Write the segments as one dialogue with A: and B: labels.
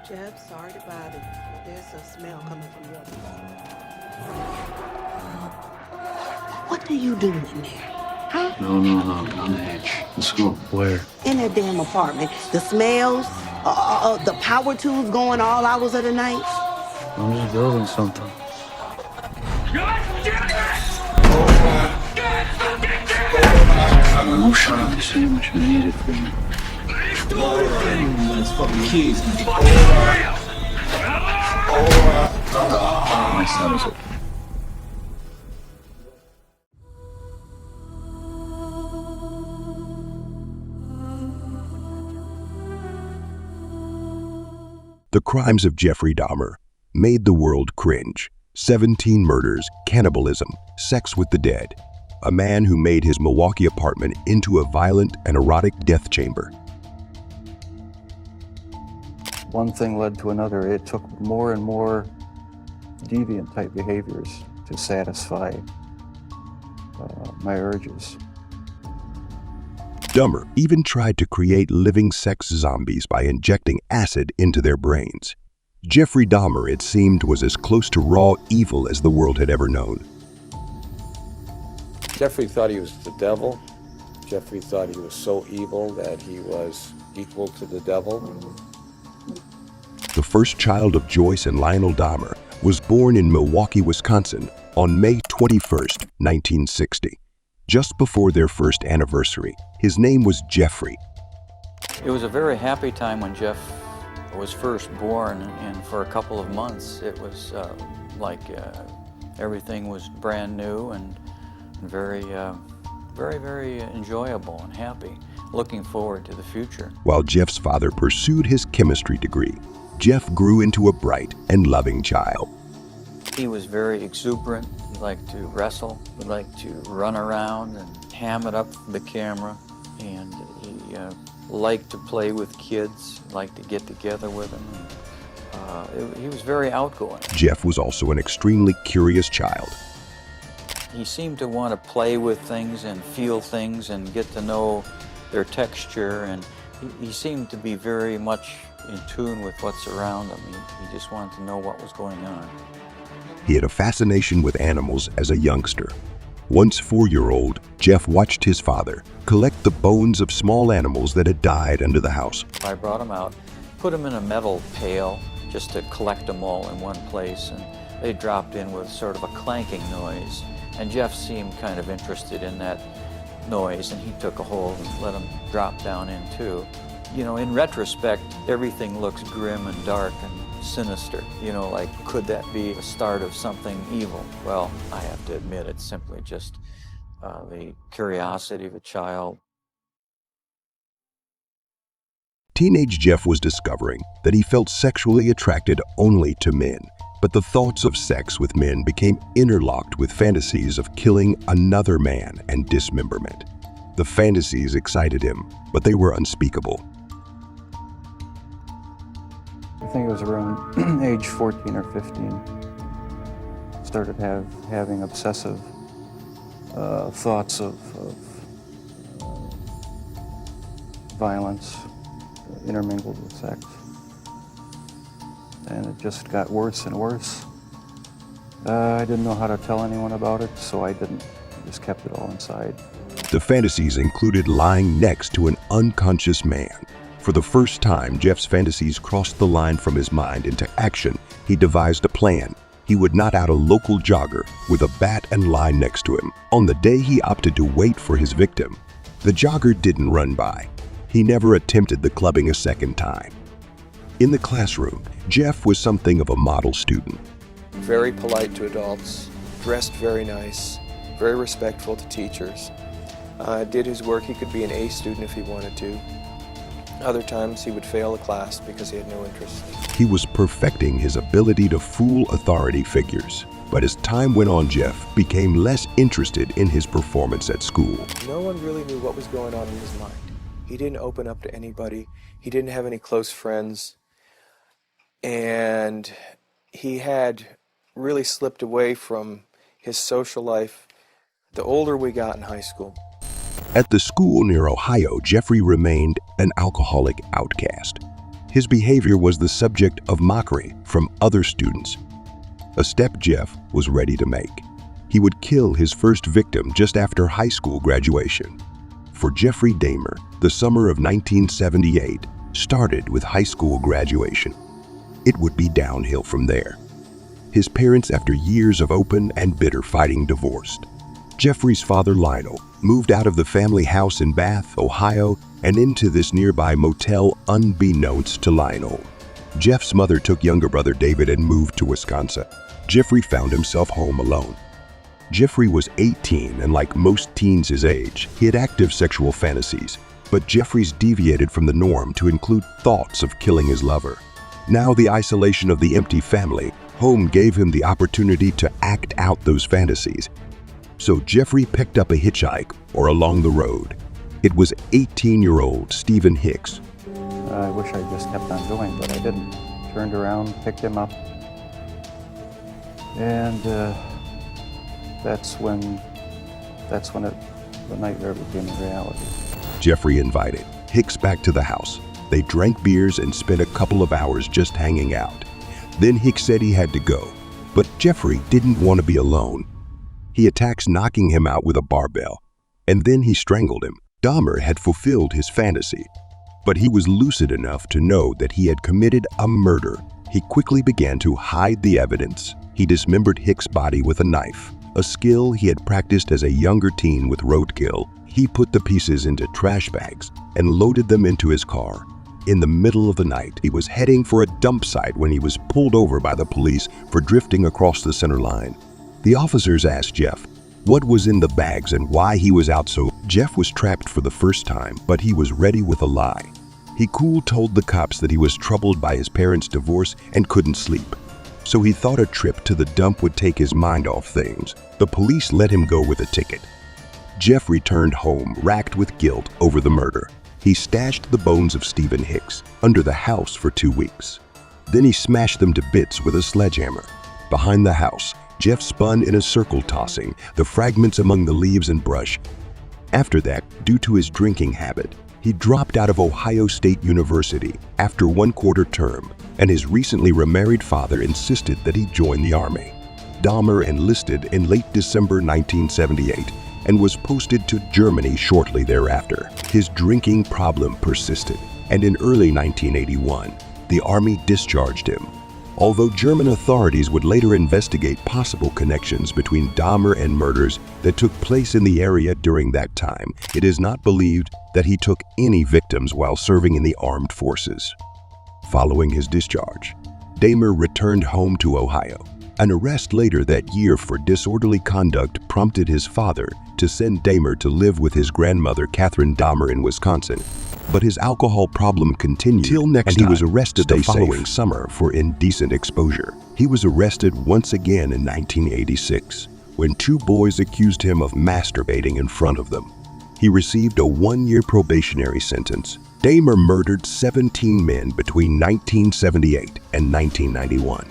A: Jeff, sorry to bother you. There's a smell coming from your What are you doing in there? Huh?
B: No, on the edge. Let's go. Where?
A: In that damn apartment. The smells, the power tools going all hours of the night.
B: I'm just building something. No shut up. This ain't much I needed for me. That's fucking keys. My son is
C: The crimes of Jeffrey Dahmer made the world cringe. 17 murders, cannibalism, sex with the dead. A man who made his Milwaukee apartment into a violent and erotic death chamber.
D: One thing led to another. It took more and more deviant type behaviors to satisfy my urges.
C: Dahmer even tried to create living sex zombies by injecting acid into their brains. Jeffrey Dahmer, it seemed, was as close to raw evil as the world had ever known.
E: Jeffrey thought he was the devil. Jeffrey thought he was so evil that he was equal to the devil.
C: The first child of Joyce and Lionel Dahmer was born in Milwaukee, Wisconsin on May 21, 1960. Just before their first anniversary, his name was Jeffrey.
D: It was a very happy time when Jeff was first born, and for a couple of months it was like everything was brand new and very enjoyable and happy, looking forward to the future.
C: While Jeff's father pursued his chemistry degree, Jeff grew into a bright and loving child.
D: He was very exuberant. He liked to wrestle. He liked to run around and ham it up for the camera. And he liked to play with kids, liked to get together with them. He was very outgoing.
C: Jeff was also an extremely curious child.
D: He seemed to want to play with things and feel things and get to know their texture. And he seemed to be very much in tune with what's around him. He just wanted to know what was going on.
C: He had a fascination with animals as a youngster. Once 4-year-old, Jeff watched his father collect the bones of small animals that had died under the house.
D: I brought him out, put him in a metal pail just to collect them all in one place, and they dropped in with sort of a clanking noise. And Jeff seemed kind of interested in that noise, and he took a hold and let them drop down in too. You know, in retrospect, everything looks grim and dark and sinister. You know, like, could that be the start of something evil? Well, I have to admit, it's simply just the curiosity of a child.
C: Teenage Jeff was discovering that he felt sexually attracted only to men, but the thoughts of sex with men became interlocked with fantasies of killing another man and dismemberment. The fantasies excited him, but they were unspeakable.
D: I think it was around age 14 or 15. Started having obsessive thoughts of violence intermingled with sex. And it just got worse and worse. I didn't know how to tell anyone about it, so I didn't. I just kept it all inside.
C: The fantasies included lying next to an unconscious man. For the first time, Jeff's fantasies crossed the line from his mind into action. He devised a plan. He would knock out a local jogger with a bat and lie next to him. On the day he opted to wait for his victim, the jogger didn't run by. He never attempted the clubbing a second time. In the classroom, Jeff was something of a model student.
F: Very polite to adults, dressed very nice, very respectful to teachers. Did his work. He could be an A student if he wanted to. Other times he would fail a class because he had no interest.
C: He was perfecting his ability to fool authority figures. But as time went on, Jeff became less interested in his performance at school.
F: No one really knew what was going on in his mind. He didn't open up to anybody. He didn't have any close friends. And he had really slipped away from his social life the older we got in high school.
C: At the school near Ohio, Jeffrey remained an alcoholic outcast. His behavior was the subject of mockery from other students, a step Jeff was ready to make. He would kill his first victim just after high school graduation. For Jeffrey Dahmer, the summer of 1978 started with high school graduation. It would be downhill from there. His parents, after years of open and bitter fighting, divorced. Jeffrey's father, Lionel, moved out of the family house in Bath, Ohio, and into this nearby motel unbeknownst to Lionel. Jeff's mother took younger brother David and moved to Wisconsin. Jeffrey found himself home alone. Jeffrey was 18, and like most teens his age, he had active sexual fantasies, but Jeffrey's deviated from the norm to include thoughts of killing his lover. Now the isolation of the empty family home gave him the opportunity to act out those fantasies. So Jeffrey picked up a hitchhike or along the road. It was 18-year-old Stephen Hicks.
G: I wish I just kept on going, but I didn't. Turned around, picked him up, and that's when the nightmare became a reality.
C: Jeffrey invited Hicks back to the house. They drank beers and spent a couple of hours just hanging out. Then Hicks said he had to go, but Jeffrey didn't want to be alone. He attacks, knocking him out with a barbell, and then he strangled him. Dahmer had fulfilled his fantasy, but he was lucid enough to know that he had committed a murder. He quickly began to hide the evidence. He dismembered Hicks' body with a knife, a skill he had practiced as a younger teen with roadkill. He put the pieces into trash bags and loaded them into his car. In the middle of the night, he was heading for a dump site when he was pulled over by the police for drifting across the center line. The officers asked Jeff what was in the bags and why he was out so. Jeff was trapped for the first time, but he was ready with a lie. He told the cops that he was troubled by his parents' divorce and couldn't sleep. So he thought a trip to the dump would take his mind off things. The police let him go with a ticket. Jeff returned home, racked with guilt over the murder. He stashed the bones of Stephen Hicks under the house for 2 weeks. Then he smashed them to bits with a sledgehammer. Behind the house, Jeff spun in a circle, tossing the fragments among the leaves and brush. After that, due to his drinking habit, he dropped out of Ohio State University after 1/4 term, and his recently remarried father insisted that he join the Army. Dahmer enlisted in late December 1978 and was posted to Germany shortly thereafter. His drinking problem persisted, and in early 1981, the Army discharged him. Although German authorities would later investigate possible connections between Dahmer and murders that took place in the area during that time, it is not believed that he took any victims while serving in the armed forces. Following his discharge, Dahmer returned home to Ohio. An arrest later that year for disorderly conduct prompted his father to send Dahmer to live with his grandmother, Catherine Dahmer, in Wisconsin. But his alcohol problem continued till next time. He was arrested the following summer for indecent exposure. He was arrested once again in 1986 when 2 boys accused him of masturbating in front of them. He received a 1-year probationary sentence. Dahmer murdered 17 men between 1978 and 1991.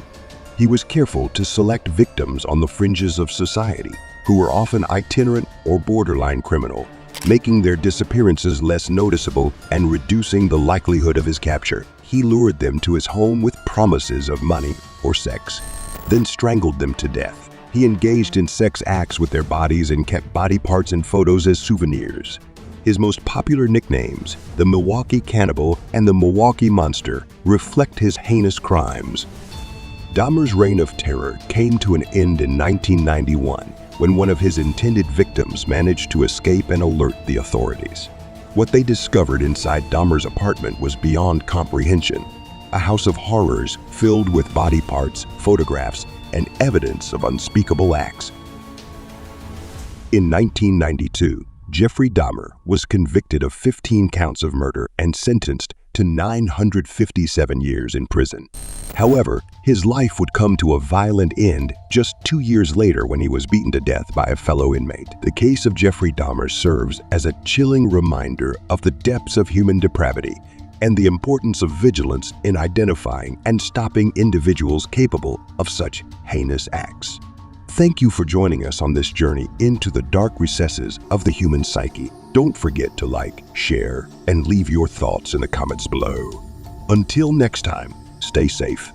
C: He was careful to select victims on the fringes of society, who were often itinerant or borderline criminal, making their disappearances less noticeable and reducing the likelihood of his capture. He lured them to his home with promises of money or sex, then strangled them to death. He engaged in sex acts with their bodies and kept body parts and photos as souvenirs. His most popular nicknames, the Milwaukee Cannibal and the Milwaukee Monster, reflect his heinous crimes. Dahmer's reign of terror came to an end in 1991 when one of his intended victims managed to escape and alert the authorities. What they discovered inside Dahmer's apartment was beyond comprehension, a house of horrors filled with body parts, photographs, and evidence of unspeakable acts. In 1992, Jeffrey Dahmer was convicted of 15 counts of murder and sentenced to 957 years in prison. However, his life would come to a violent end just 2 years later when he was beaten to death by a fellow inmate. The case of Jeffrey Dahmer serves as a chilling reminder of the depths of human depravity and the importance of vigilance in identifying and stopping individuals capable of such heinous acts. Thank you for joining us on this journey into the dark recesses of the human psyche. Don't forget to like, share, and leave your thoughts in the comments below. Until next time, stay safe.